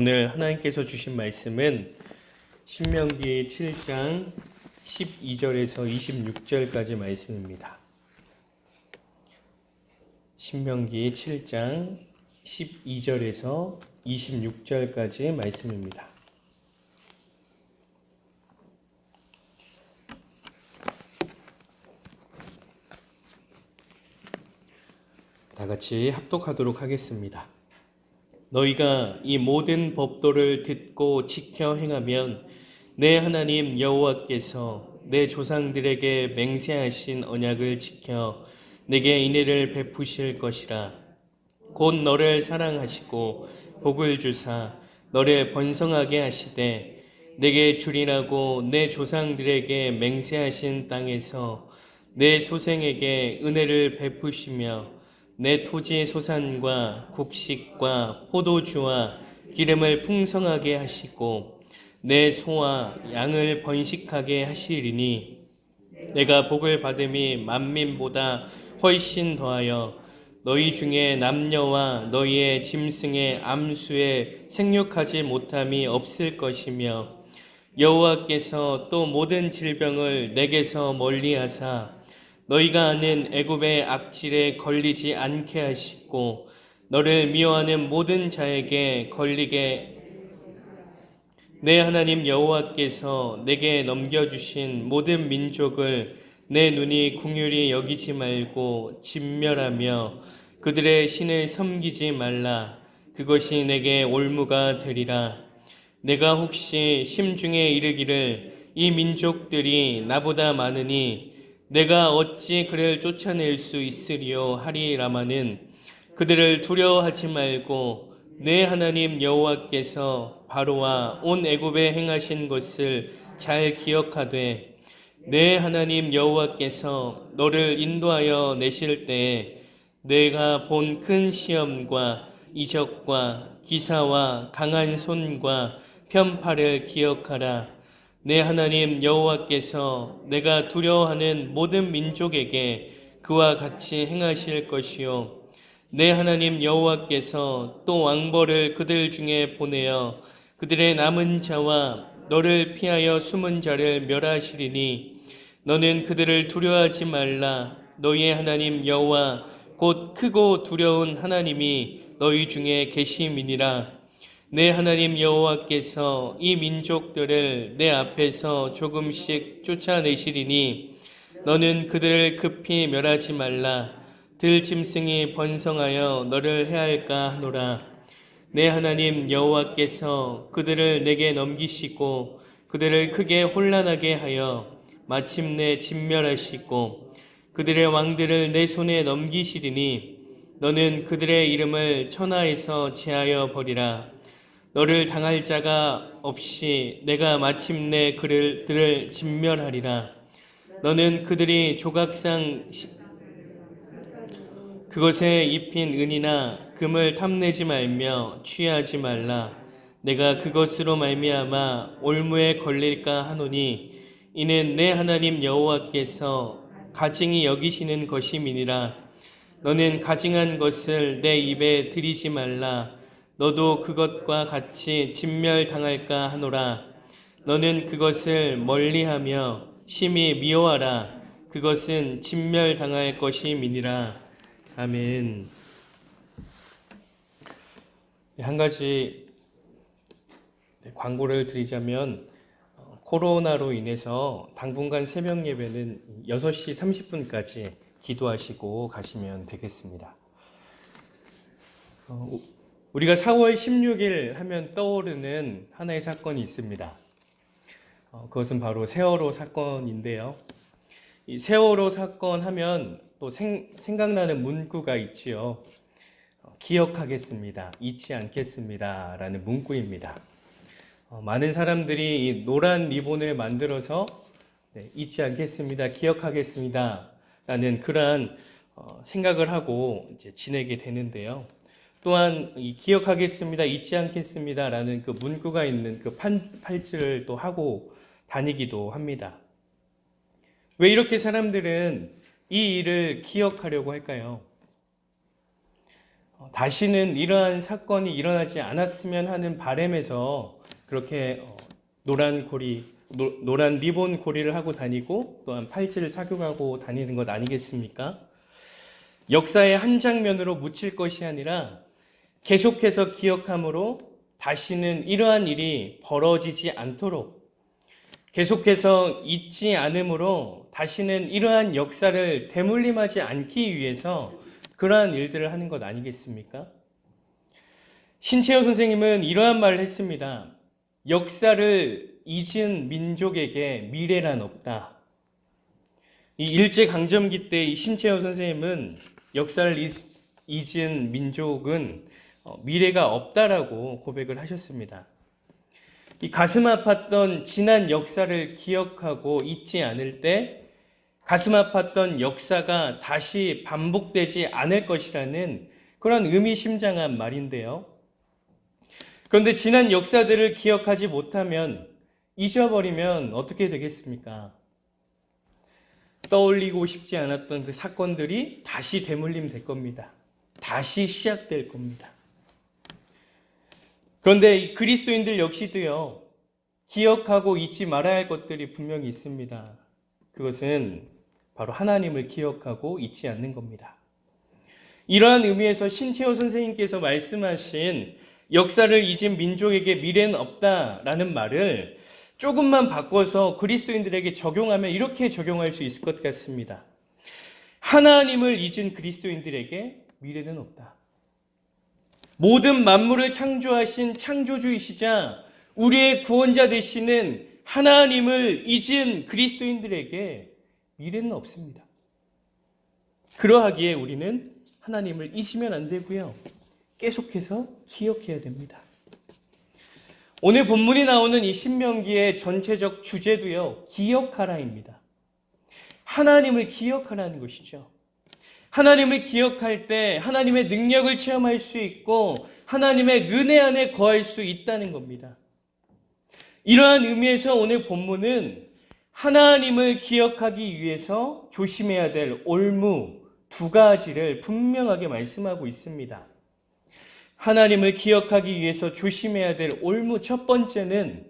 오늘 하나님께서 주신 말씀은 신명기 7장 12절에서 26절까지 말씀입니다. 신명기 7장 12절에서 26절까지 말씀입니다. 다 같이 합독하도록 하겠습니다. 너희가 이 모든 법도를 듣고 지켜 행하면 내 하나님 여호와께서 내 조상들에게 맹세하신 언약을 지켜 내게 인애를 베푸실 것이라. 곧 너를 사랑하시고 복을 주사 너를 번성하게 하시되 내게 주리라고 내 조상들에게 맹세하신 땅에서 내 소생에게 은혜를 베푸시며 내 토지 소산과 곡식과 포도주와 기름을 풍성하게 하시고 내 소와 양을 번식하게 하시리니 내가 복을 받음이 만민보다 훨씬 더하여 너희 중에 남녀와 너희의 짐승의 암수에 생육하지 못함이 없을 것이며 여호와께서 또 모든 질병을 내게서 멀리하사 너희가 아는 애굽의 악질에 걸리지 않게 하시고 너를 미워하는 모든 자에게 걸리게 내 하나님 여호와께서 내게 넘겨주신 모든 민족을 내 눈이 긍휼히 여기지 말고 진멸하며 그들의 신을 섬기지 말라. 그것이 내게 올무가 되리라. 내가 혹시 심중에 이르기를 이 민족들이 나보다 많으니 내가 어찌 그를 쫓아낼 수 있으리요 하리라마는 그들을 두려워하지 말고 내 하나님 여호와께서 바로와 온 애굽에 행하신 것을 잘 기억하되 내 하나님 여호와께서 너를 인도하여 내실 때에 내가 본 큰 시험과 이적과 기사와 강한 손과 편팔을 기억하라. 내 하나님 여호와께서 내가 두려워하는 모든 민족에게 그와 같이 행하실 것이요 내 하나님 여호와께서 또 왕벌을 그들 중에 보내어 그들의 남은 자와 너를 피하여 숨은 자를 멸하시리니 너는 그들을 두려워하지 말라. 너희의 하나님 여호와 곧 크고 두려운 하나님이 너희 중에 계심이니라. 내 하나님 여호와께서 이 민족들을 내 앞에서 조금씩 쫓아내시리니 너는 그들을 급히 멸하지 말라. 들짐승이 번성하여 너를 해할까 하노라. 내 하나님 여호와께서 그들을 내게 넘기시고 그들을 크게 혼란하게 하여 마침내 진멸하시고 그들의 왕들을 내 손에 넘기시리니 너는 그들의 이름을 천하에서 제하여 버리라. 너를 당할 자가 없이 내가 마침내 그들을 진멸하리라. 너는 그들이 조각상 그것에 입힌 은이나 금을 탐내지 말며 취하지 말라. 내가 그것으로 말미암아 올무에 걸릴까 하노니 이는 내 하나님 여호와께서 가증히 여기시는 것임이니라. 너는 가증한 것을 내 입에 들이지 말라. 너도 그것과 같이 진멸당할까 하노라. 너는 그것을 멀리하며 심히 미워하라. 그것은 진멸당할 것임이니라. 아멘. 한 가지 광고를 드리자면 코로나로 인해서 당분간 새벽 예배는 6시 30분까지 기도하시고 가시면 되겠습니다. 우리가 4월 16일 하면 떠오르는 하나의 사건이 있습니다. 그것은 바로 세월호 사건인데요. 이 세월호 사건 하면 또 생각나는 문구가 있지요. 기억하겠습니다. 잊지 않겠습니다. 라는 문구입니다. 많은 사람들이 이 노란 리본을 만들어서 잊지 않겠습니다. 기억하겠습니다. 라는 그러한 생각을 하고 이제 지내게 되는데요. 또한 이 기억하겠습니다, 잊지 않겠습니다 라는 그 문구가 있는 그 팔찌를 또 하고 다니기도 합니다. 왜 이렇게 사람들은 이 일을 기억하려고 할까요? 다시는 이러한 사건이 일어나지 않았으면 하는 바람에서 그렇게 노란 리본 고리를 하고 다니고 또한 팔찌를 착용하고 다니는 것 아니겠습니까? 역사의 한 장면으로 묻힐 것이 아니라 계속해서 기억함으로 다시는 이러한 일이 벌어지지 않도록, 계속해서 잊지 않음으로 다시는 이러한 역사를 되물림하지 않기 위해서 그러한 일들을 하는 것 아니겠습니까? 신채호 선생님은 이러한 말을 했습니다. 역사를 잊은 민족에게 미래란 없다. 이 일제강점기 때 이 신채호 선생님은 역사를 잊은 민족은 미래가 없다라고 고백을 하셨습니다. 이 가슴 아팠던 지난 역사를 기억하고 잊지 않을 때 가슴 아팠던 역사가 다시 반복되지 않을 것이라는 그런 의미심장한 말인데요. 그런데 지난 역사들을 기억하지 못하면, 잊어버리면 어떻게 되겠습니까? 떠올리고 싶지 않았던 그 사건들이 다시 되물림될 겁니다. 다시 시작될 겁니다. 그런데 그리스도인들 역시도요, 기억하고 잊지 말아야 할 것들이 분명히 있습니다. 그것은 바로 하나님을 기억하고 잊지 않는 겁니다. 이러한 의미에서 신채호 선생님께서 말씀하신 역사를 잊은 민족에게 미래는 없다라는 말을 조금만 바꿔서 그리스도인들에게 적용하면 이렇게 적용할 수 있을 것 같습니다. 하나님을 잊은 그리스도인들에게 미래는 없다. 모든 만물을 창조하신 창조주이시자 우리의 구원자 되시는 하나님을 잊은 그리스도인들에게 미래는 없습니다. 그러하기에 우리는 하나님을 잊으면 안 되고요. 계속해서 기억해야 됩니다. 오늘 본문이 나오는 이 신명기의 전체적 주제도요, 기억하라입니다. 하나님을 기억하라는 것이죠. 하나님을 기억할 때 하나님의 능력을 체험할 수 있고 하나님의 은혜 안에 거할 수 있다는 겁니다. 이러한 의미에서 오늘 본문은 하나님을 기억하기 위해서 조심해야 될 올무 두 가지를 분명하게 말씀하고 있습니다. 하나님을 기억하기 위해서 조심해야 될 올무 첫 번째는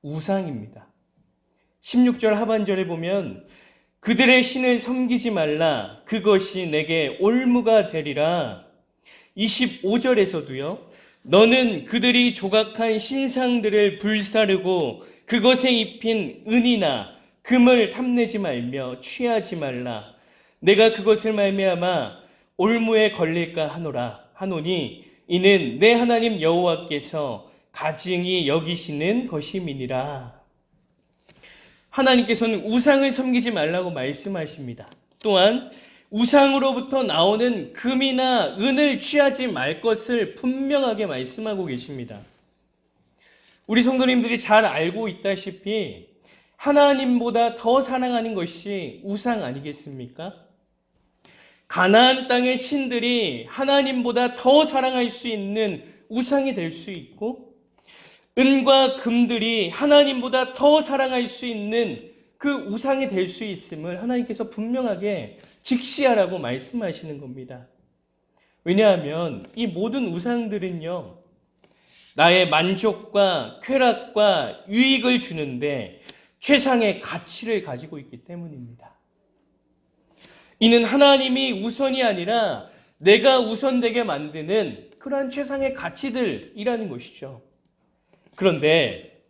우상입니다. 16절 하반절에 보면 그들의 신을 섬기지 말라 그것이 내게 올무가 되리라. 25절에서도요. 너는 그들이 조각한 신상들을 불사르고 그것에 입힌 은이나 금을 탐내지 말며 취하지 말라. 내가 그것을 말미암아 올무에 걸릴까 하노니 이는 내 하나님 여호와께서 가증히 여기시는 것임이니라. 하나님께서는 우상을 섬기지 말라고 말씀하십니다. 또한 우상으로부터 나오는 금이나 은을 취하지 말 것을 분명하게 말씀하고 계십니다. 우리 성도님들이 잘 알고 있다시피 하나님보다 더 사랑하는 것이 우상 아니겠습니까? 가나안 땅의 신들이 하나님보다 더 사랑할 수 있는 우상이 될 수 있고 은과 금들이 하나님보다 더 사랑할 수 있는 그 우상이 될 수 있음을 하나님께서 분명하게 직시하라고 말씀하시는 겁니다. 왜냐하면 이 모든 우상들은요, 나의 만족과 쾌락과 유익을 주는데 최상의 가치를 가지고 있기 때문입니다. 이는 하나님이 우선이 아니라 내가 우선되게 만드는 그러한 최상의 가치들이라는 것이죠. 그런데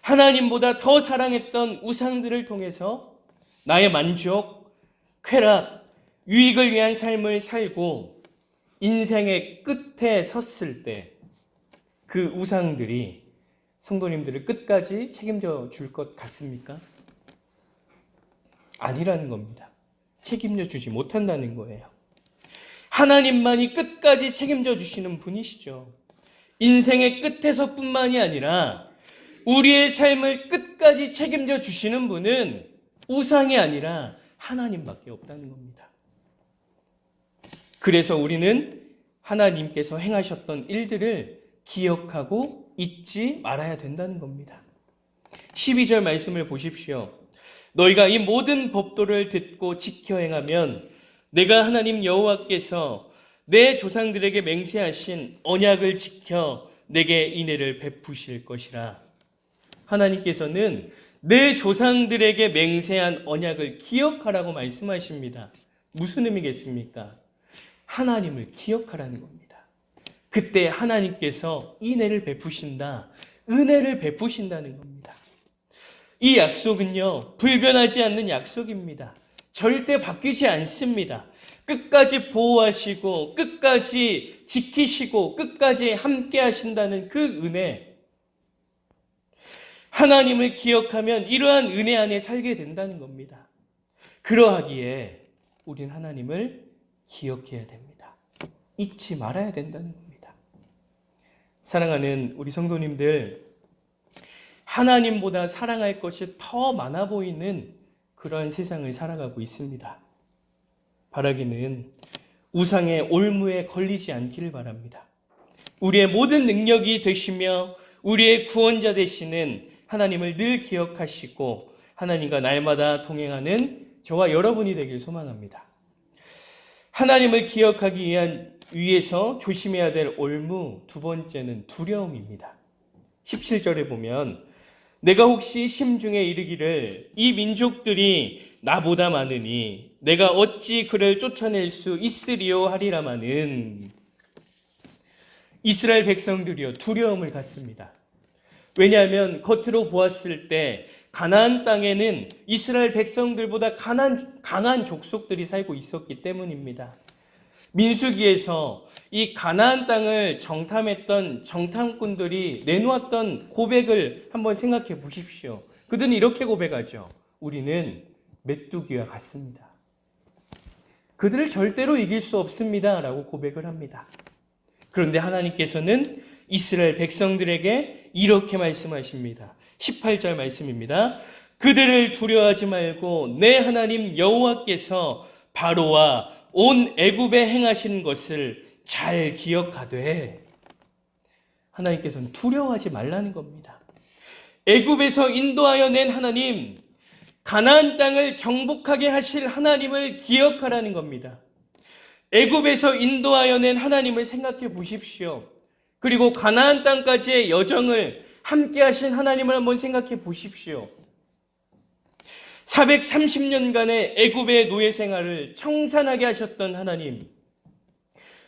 하나님보다 더 사랑했던 우상들을 통해서 나의 만족, 쾌락, 유익을 위한 삶을 살고 인생의 끝에 섰을 때 그 우상들이 성도님들을 끝까지 책임져 줄 것 같습니까? 아니라는 겁니다. 책임져 주지 못한다는 거예요. 하나님만이 끝까지 책임져 주시는 분이시죠. 인생의 끝에서뿐만이 아니라 우리의 삶을 끝까지 책임져 주시는 분은 우상이 아니라 하나님밖에 없다는 겁니다. 그래서 우리는 하나님께서 행하셨던 일들을 기억하고 잊지 말아야 된다는 겁니다. 12절 말씀을 보십시오. 너희가 이 모든 법도를 듣고 지켜 행하면 내가 하나님 여호와께서 내 조상들에게 맹세하신 언약을 지켜 내게 인애를 베푸실 것이라. 하나님께서는 내 조상들에게 맹세한 언약을 기억하라고 말씀하십니다. 무슨 의미겠습니까? 하나님을 기억하라는 겁니다. 그때 하나님께서 인애를 베푸신다, 은혜를 베푸신다는 겁니다. 이 약속은요, 불변하지 않는 약속입니다. 절대 바뀌지 않습니다. 끝까지 보호하시고 끝까지 지키시고 끝까지 함께 하신다는 그 은혜, 하나님을 기억하면 이러한 은혜 안에 살게 된다는 겁니다. 그러하기에 우린 하나님을 기억해야 됩니다. 잊지 말아야 된다는 겁니다. 사랑하는 우리 성도님들, 하나님보다 사랑할 것이 더 많아 보이는 그러한 세상을 살아가고 있습니다. 바라기는 우상의 올무에 걸리지 않기를 바랍니다. 우리의 모든 능력이 되시며 우리의 구원자 되시는 하나님을 늘 기억하시고 하나님과 날마다 동행하는 저와 여러분이 되길 소망합니다. 하나님을 기억하기 위해서 조심해야 될 올무, 두 번째는 두려움입니다. 17절에 보면 내가 혹시 심중에 이르기를 이 민족들이 나보다 많으니 내가 어찌 그를 쫓아낼 수 있으리요 하리라마는, 이스라엘 백성들이요 두려움을 갖습니다. 왜냐하면 겉으로 보았을 때 가나안 땅에는 이스라엘 백성들보다 강한 족속들이 살고 있었기 때문입니다. 민수기에서 이 가나안 땅을 정탐했던 정탐꾼들이 내놓았던 고백을 한번 생각해 보십시오. 그들은 이렇게 고백하죠. 우리는 메뚜기와 같습니다. 그들을 절대로 이길 수 없습니다 라고 고백을 합니다. 그런데 하나님께서는 이스라엘 백성들에게 이렇게 말씀하십니다. 18절 말씀입니다. 그들을 두려워하지 말고 내 하나님 여호와께서 바로와 온 애굽에 행하신 것을 잘 기억하되, 하나님께서는 두려워하지 말라는 겁니다. 애굽에서 인도하여 낸 하나님, 가나안 땅을 정복하게 하실 하나님을 기억하라는 겁니다. 애굽에서 인도하여 낸 하나님을 생각해 보십시오. 그리고 가나안 땅까지의 여정을 함께 하신 하나님을 한번 생각해 보십시오. 430년간의 애굽의 노예 생활을 청산하게 하셨던 하나님,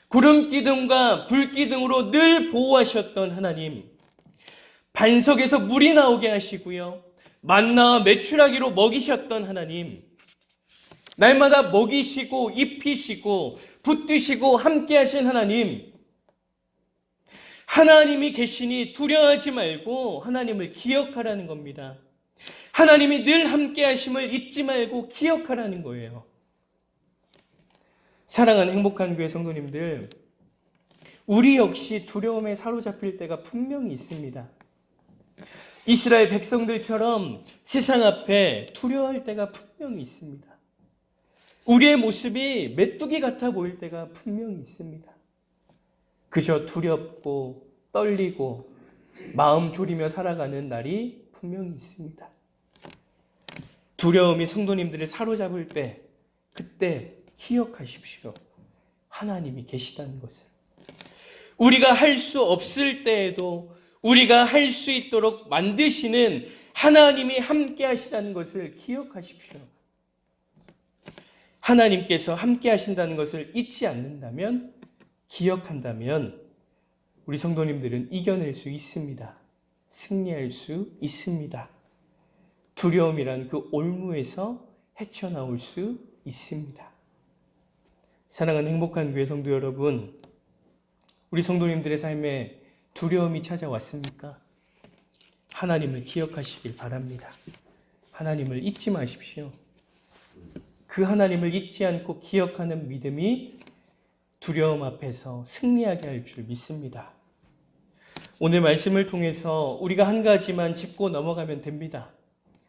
구름 기둥과 불 기둥으로 늘 보호하셨던 하나님, 반석에서 물이 나오게 하시고요, 만나와 메추라기로 먹이셨던 하나님, 날마다 먹이시고 입히시고 붙드시고 함께 하신 하나님, 하나님이 계시니 두려워하지 말고 하나님을 기억하라는 겁니다. 하나님이 늘 함께 하심을 잊지 말고 기억하라는 거예요. 사랑하는 행복한 교회 성도님들, 우리 역시 두려움에 사로잡힐 때가 분명히 있습니다. 이스라엘 백성들처럼 세상 앞에 두려워할 때가 분명히 있습니다. 우리의 모습이 메뚜기 같아 보일 때가 분명히 있습니다. 그저 두렵고 떨리고 마음 졸이며 살아가는 날이 분명히 있습니다. 두려움이 성도님들을 사로잡을 때, 그때 기억하십시오. 하나님이 계시다는 것을. 우리가 할 수 없을 때에도 우리가 할 수 있도록 만드시는 하나님이 함께 하시다는 것을 기억하십시오. 하나님께서 함께 하신다는 것을 잊지 않는다면, 기억한다면 우리 성도님들은 이겨낼 수 있습니다. 승리할 수 있습니다. 두려움이란 그 올무에서 헤쳐나올 수 있습니다. 사랑하는 행복한 교회 성도 여러분, 우리 성도님들의 삶에 두려움이 찾아왔습니까? 하나님을 기억하시길 바랍니다. 하나님을 잊지 마십시오. 그 하나님을 잊지 않고 기억하는 믿음이 두려움 앞에서 승리하게 할 줄 믿습니다. 오늘 말씀을 통해서 우리가 한 가지만 짚고 넘어가면 됩니다.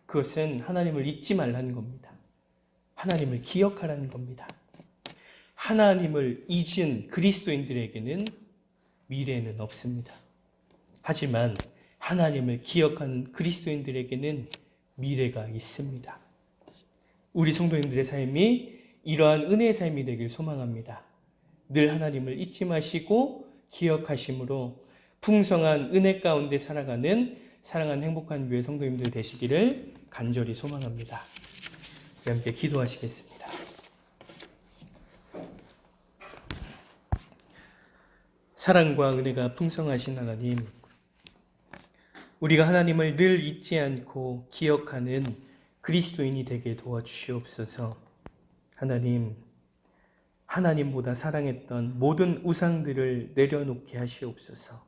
그것은 하나님을 잊지 말라는 겁니다. 하나님을 기억하라는 겁니다. 하나님을 잊은 그리스도인들에게는 미래는 없습니다. 하지만 하나님을 기억하는 그리스도인들에게는 미래가 있습니다. 우리 성도님들의 삶이 이러한 은혜의 삶이 되길 소망합니다. 늘 하나님을 잊지 마시고 기억하심으로 풍성한 은혜 가운데 살아가는 사랑하는 행복한 교회 성도님들 되시기를 간절히 소망합니다. 우리 함께 기도하시겠습니다. 사랑과 은혜가 풍성하신 하나님, 우리가 하나님을 늘 잊지 않고 기억하는 그리스도인이 되게 도와주시옵소서. 하나님, 하나님보다 사랑했던 모든 우상들을 내려놓게 하시옵소서.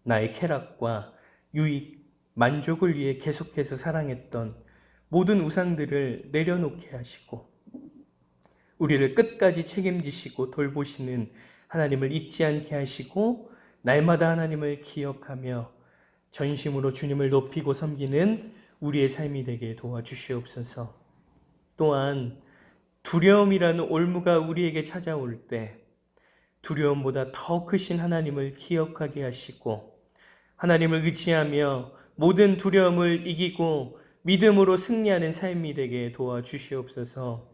나의 쾌락과 유익, 만족을 위해 계속해서 사랑했던 모든 우상들을 내려놓게 하시고 우리를 끝까지 책임지시고 돌보시는 하나님을 잊지 않게 하시고 날마다 하나님을 기억하며 전심으로 주님을 높이고 섬기는 우리의 삶이 되게 도와주시옵소서. 또한 두려움이라는 올무가 우리에게 찾아올 때 두려움보다 더 크신 하나님을 기억하게 하시고 하나님을 의지하며 모든 두려움을 이기고 믿음으로 승리하는 삶이 되게 도와주시옵소서.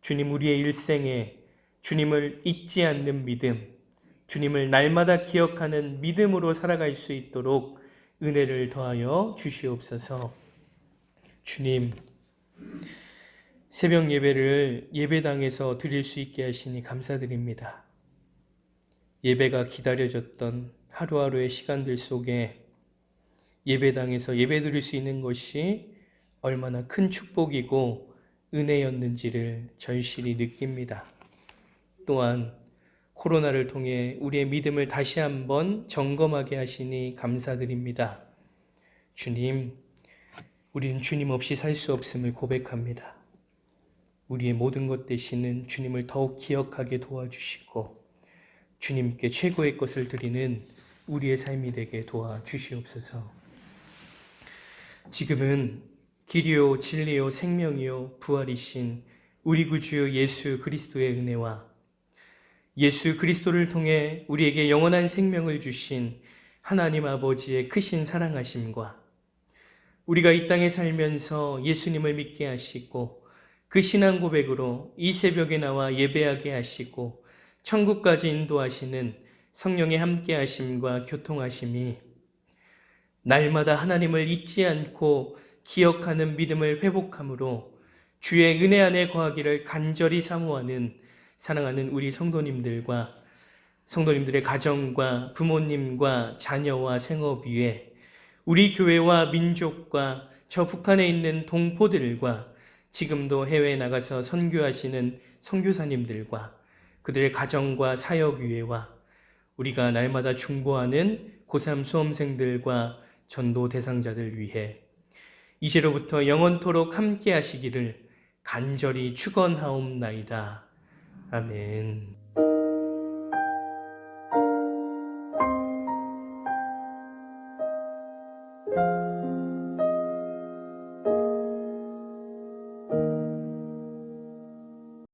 주님, 우리의 일생에 주님을 잊지 않는 믿음, 주님을 날마다 기억하는 믿음으로 살아갈 수 있도록 은혜를 더하여 주시옵소서. 주님, 새벽 예배를 예배당에서 드릴 수 있게 하시니 감사드립니다. 예배가 기다려졌던 하루하루의 시간들 속에 예배당에서 예배 드릴 수 있는 것이 얼마나 큰 축복이고 은혜였는지를 절실히 느낍니다. 또한 코로나를 통해 우리의 믿음을 다시 한번 점검하게 하시니 감사드립니다. 주님, 우리는 주님 없이 살 수 없음을 고백합니다. 우리의 모든 것 되시는 주님을 더욱 기억하게 도와주시고 주님께 최고의 것을 드리는 우리의 삶이 되게 도와주시옵소서. 지금은 길이요 진리요 생명이요 부활이신 우리 구주 예수 그리스도의 은혜와 예수 그리스도를 통해 우리에게 영원한 생명을 주신 하나님 아버지의 크신 사랑하심과 우리가 이 땅에 살면서 예수님을 믿게 하시고 그 신앙 고백으로 이 새벽에 나와 예배하게 하시고 천국까지 인도하시는 성령의 함께 하심과 교통하심이 날마다 하나님을 잊지 않고 기억하는 믿음을 회복함으로 주의 은혜 안에 거하기를 간절히 사모하는 사랑하는 우리 성도님들과 성도님들의 가정과 부모님과 자녀와 생업 위에 우리 교회와 민족과 저 북한에 있는 동포들과 지금도 해외에 나가서 선교하시는 선교사님들과 그들의 가정과 사역 위에와 우리가 날마다 중보하는 고3 수험생들과 전도 대상자들 위해 이제로부터 영원토록 함께 하시기를 간절히 축원하옵나이다. 아멘.